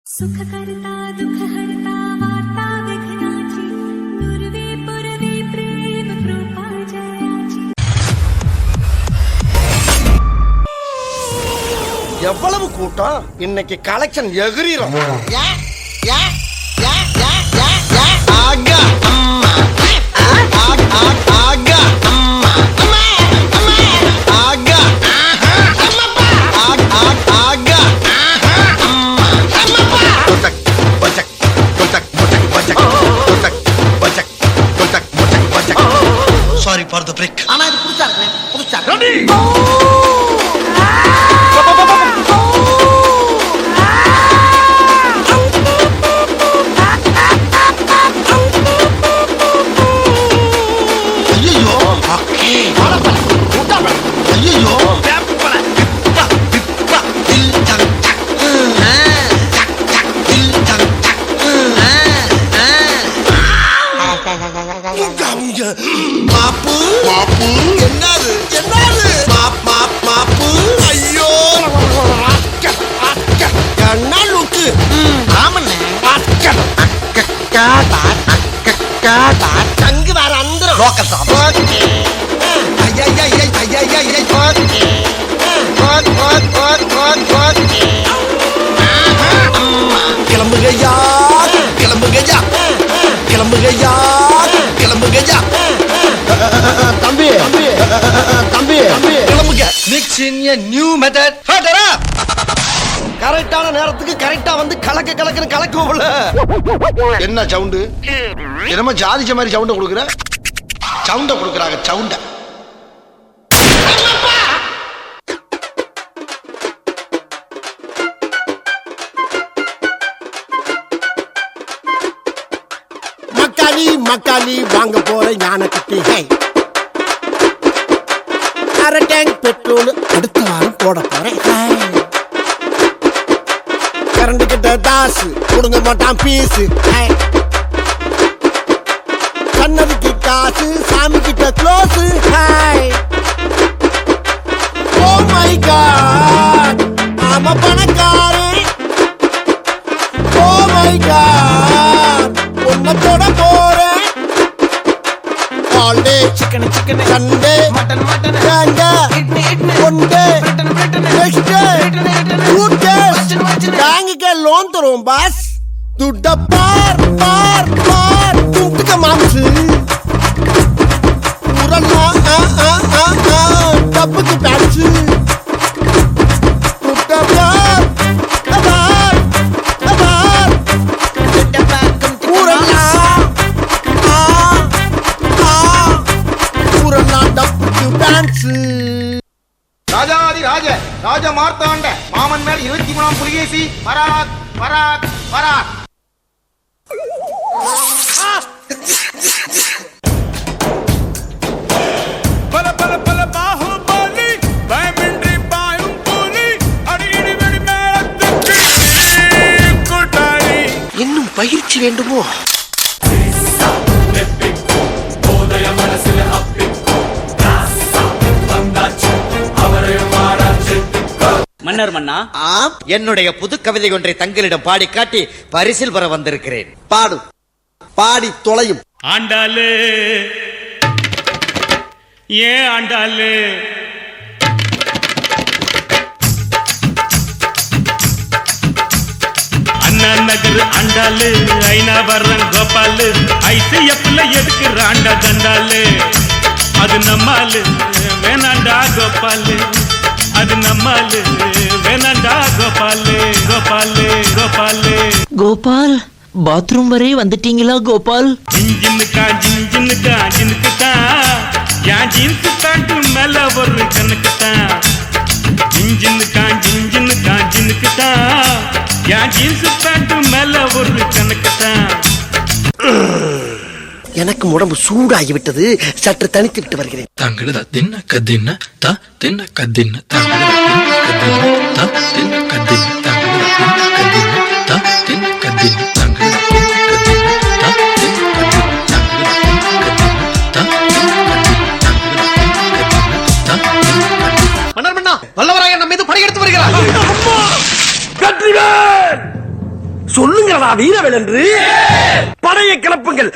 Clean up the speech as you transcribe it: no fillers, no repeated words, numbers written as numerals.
सुख करता दुख हरता वार्ता विघ्नाची पूर्वे पूर्वे प्रेम कृपा जयाची எவ்வளவு கூட்டம் இன்னைக்கு collection எகிரிரும். Sorry for the break. ஆனா இது புதுசா இருக்கு, புதுசா ஐயோ ஐயோ மாப்பு மாப்பு என்னது என்னது மாப்பு ஐயோ கண்ணாலுக்கு ஆமண்ணே சங்கு வேற அந்தரம் லோக்கல் சாப் கிளம்புகையா கிளம்புகையா கிளம்புகையா கிளம்புகையா தம்பி தம்பி கிளம்புங்க mix in a new method ஃபர்தரா கரெக்டான நேரத்துக்கு கரெக்டா வந்து கலக்குன்னு கலக்குவோம்ல. என்ன சவுண்டு என்னமோ ஜாதிச்ச மாதிரி சவுண்ட கொடுக்குற சவுண்ட கொடுக்குறாங்க சவுண்ட மக்காளி வாங்க போற ஞான கட்டி அரை டேங்க் பெட்ரோல் அடுத்த வாரம் போட போறேன். கரண்ட் கிட்ட தாசு கொடுங்க மாட்டான் பீஸு கண்ணதுக்கு காசு சாமி கிட்ட க்ளோஸு. ஓ மை காட் ஆமா பணக்காரன். ஓ மை காட் உன்னை தொட போறேன். All day chicken Sunday mutton one day next day good day பேங்க்கு லோன் தருவோம் பாஸ். துட்ட பார் பார் பார் துட்டுக்க மாம்சு உரல்லாம் டப்புக்கு பேட்சு துட்ட பார் பார் பார் ஊரெல்லாம் ஊரெல்லாம் டப்புக்கு பேட்சு. ராஜாதி ராஜ ராஜ மார்த்தாண்ட மாமன் மேல் 23ஆம் புலிகேசி பராக் பராக் பராக். பல பல பல பாகுபலி பயமின்றி பாயும் புலி அடியடி வெடி மேலத்துக்கு கூட்டாளி. இன்னும் பயிற்சி வேண்டுமோ? மன்னர் மன்னா, என்னுடைய புது கவிதை ஒன்றை தங்களிடம் பாடி காட்டி பரிசில் பெற வந்திருக்கிறேன். பாடு பாடி தொலையும். ஆண்டாளு ஏன் ஆண்டாளு அண்ணா நகர் ஆண்டாளு ஐநா வர்றன் கோபாலு ஐசிஎஃப்ல எதுக்கு ஆண்டா தண்டாளு அது நம்மாலு வேணாண்டா கோபாலு அது நம்மாலு வேணாண்டா கோபாலு கோபாலு கோபாலு. கோபால் பாத்ரூம் வரை வந்துட்டீங்களா கோபால்? ஜின்னுக்கா ஜின்னுக்கு தான் என் ஜீன்ஸ் பேண்ட் மேல ஒரு கணக்கு தான். ஜின்னுக்கா ஜின்னுக்கு தான் என் ஜீன்ஸ் பேண்ட் மேல ஒரு கணக்கு தான். எனக்கு உடம்பு சூடாகிவிட்டது, சற்று தனித்து விட்டு வருகிறேன். தங்கள தின்ன கதின்ன த தின்ன கதின்ன தங்கள தின்ன கதின்ன த தின்ன கதின்ன தங்கள தின்ன கதின்ன த தின்ன கதின்ன தங்கள தின்ன கதின்ன த தின்ன கதின்ன தங்கள தின்ன கதின்ன த தின்ன கதின்ன தங்கள தின்ன கதின்ன த தின்ன கதின்ன. மன்னர் மன்னா, வல்லவராயன் நம்ம மீது படையெடுத்து வருகிறார். வெற்றிவேல் என்கிறதா வீரவேல் என்று படையை கிளப்புங்கள்.